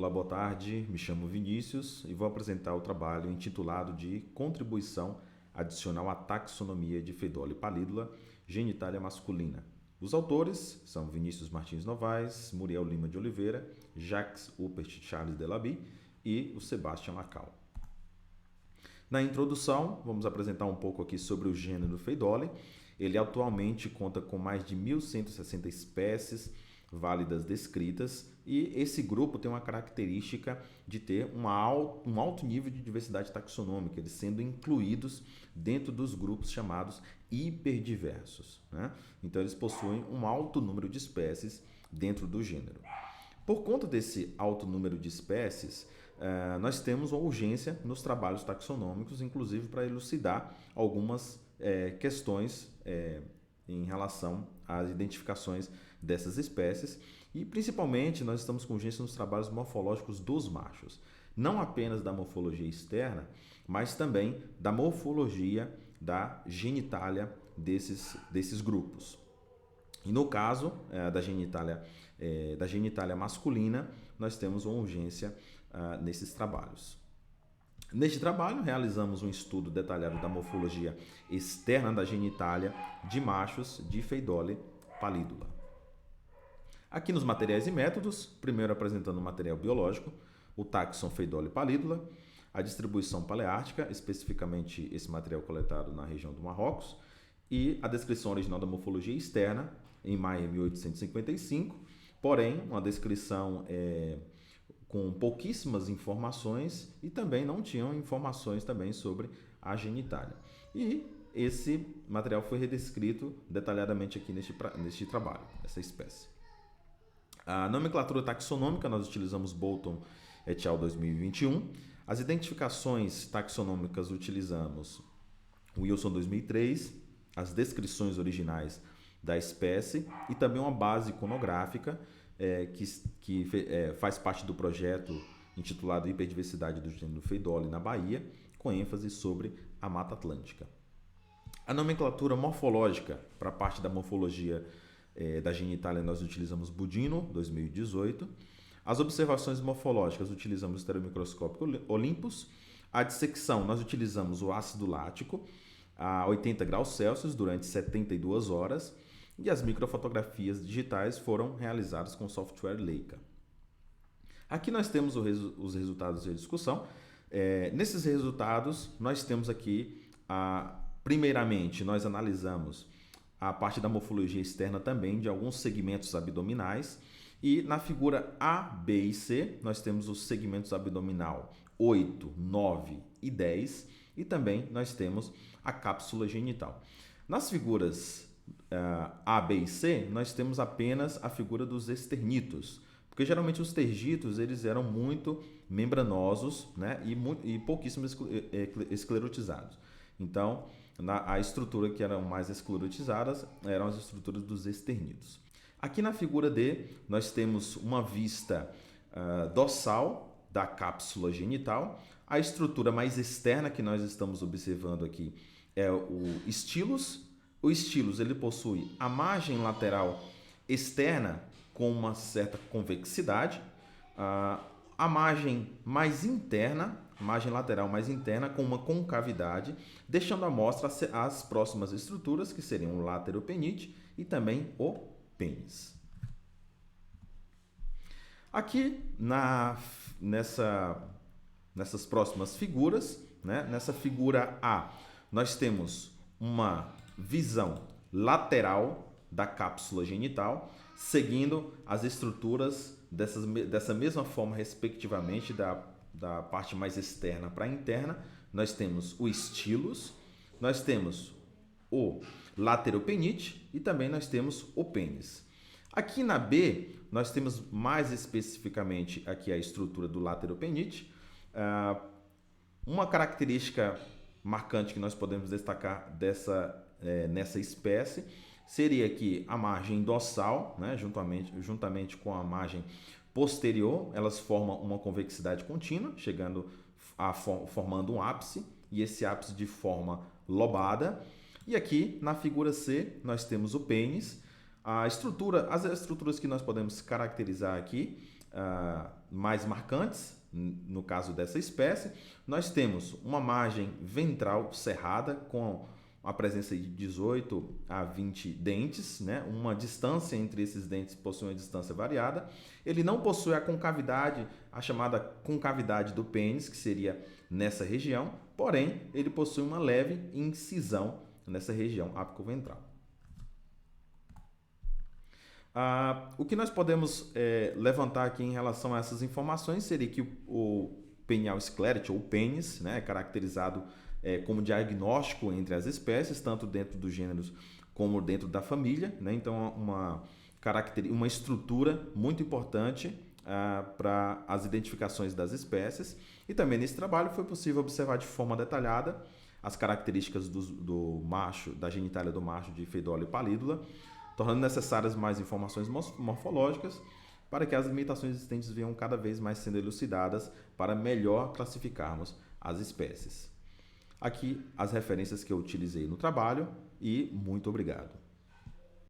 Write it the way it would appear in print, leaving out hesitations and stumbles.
Olá, boa tarde. Me chamo Vinícius e vou apresentar o trabalho intitulado de Contribuição Adicional à Taxonomia de Fedole Pallidula, Genitália Masculina. Os autores são Vinícius Martins Novaes, Muriel Lima de Oliveira, Jacques Huppert Charles Delaby e o Sebastian Lacal. Na introdução, vamos apresentar um pouco aqui sobre o gênero Fedole. Ele atualmente conta com mais de 1.160 espécies válidas descritas e esse grupo tem uma característica de ter um alto nível de diversidade taxonômica, eles sendo incluídos dentro dos grupos chamados hiperdiversos, né? Então eles possuem um alto número de espécies dentro do gênero. Por conta desse alto número de espécies, nós temos uma urgência nos trabalhos taxonômicos, inclusive para elucidar algumas questões em relação às identificações dessas espécies e principalmente nós estamos com urgência nos trabalhos morfológicos dos machos, não apenas da morfologia externa, mas também da morfologia da genitália desses grupos. E no caso da genitália masculina, nós temos uma urgência nesses trabalhos. Neste trabalho, realizamos um estudo detalhado da morfologia externa da genitália de machos de Fedole Pallidula. Aqui nos materiais e métodos, primeiro apresentando o material biológico, o taxon Fedole Pallidula, a distribuição paleártica, especificamente esse material coletado na região do Marrocos, e a descrição original da morfologia externa, em maio de 1855, porém, uma descrição com pouquíssimas informações e também não tinham informações também sobre a genitália. E esse material foi redescrito detalhadamente aqui neste trabalho, essa espécie. A nomenclatura taxonômica, nós utilizamos Bolton et al. 2021. As identificações taxonômicas utilizamos Wilson 2003, as descrições originais da espécie e também uma base iconográfica que faz parte do projeto intitulado Hiperdiversidade do gênero Fedole na Bahia, com ênfase sobre a Mata Atlântica. A nomenclatura morfológica, para a parte da morfologia da genitália, nós utilizamos Budino, 2018. As observações morfológicas, utilizamos o estereomicroscópio Olympus. A dissecção, nós utilizamos o ácido lático a 80 graus Celsius durante 72 horas. E as microfotografias digitais foram realizadas com o software Leica. Aqui nós temos os resultados de discussão. Nesses resultados, nós temos aqui, primeiramente, nós analisamos a parte da morfologia externa também de alguns segmentos abdominais. E na figura A, B e C, nós temos os segmentos abdominal 8, 9 e 10. E também nós temos a cápsula genital. Nas figuras A, B e C, nós temos apenas a figura dos esternitos, porque geralmente os tergitos eles eram muito membranosos, né, e pouquíssimo esclerotizados. Então, a estrutura que eram mais esclerotizadas eram as estruturas dos esternitos. Aqui na figura D, nós temos uma vista dorsal da cápsula genital. A estrutura mais externa que nós estamos observando aqui é o estilus. O estilus ele possui a margem lateral externa com uma certa convexidade, a margem lateral mais interna com uma concavidade, deixando à mostra as próximas estruturas, que seriam o lateropenite e também o pênis. Aqui nessas próximas figuras, né, nessa figura A, nós temos uma visão lateral da cápsula genital, seguindo as estruturas dessa mesma forma, respectivamente, da parte mais externa para a interna. Nós temos o estilus, nós temos o lateropenite e também nós temos o pênis. Aqui na B, nós temos mais especificamente aqui a estrutura do lateropenite. Uma característica marcante que nós podemos destacar nessa espécie seria que a margem dorsal, né, juntamente com a margem posterior, elas formam uma convexidade contínua, formando um ápice, e esse ápice de forma lobada. E aqui na figura C nós temos o pênis. As estruturas que nós podemos caracterizar aqui mais marcantes, no caso dessa espécie. Nós temos uma margem ventral cerrada com a presença de 18 a 20 dentes, né? Uma distância entre esses dentes possui uma distância variada. Ele não possui a concavidade, a chamada concavidade do pênis, que seria nessa região, porém ele possui uma leve incisão nessa região ápico-ventral. O que nós podemos levantar aqui em relação a essas informações seria que o penial esclérite, ou pênis, né, é caracterizado como diagnóstico entre as espécies, tanto dentro dos gêneros como dentro da família, né? Então, uma estrutura muito importante para as identificações das espécies. E também nesse trabalho foi possível observar de forma detalhada as características do macho, da genitália do macho de Pheidole pallidula, tornando necessárias mais informações morfológicas para que as limitações existentes venham cada vez mais sendo elucidadas para melhor classificarmos as espécies. Aqui as referências que eu utilizei no trabalho e muito obrigado.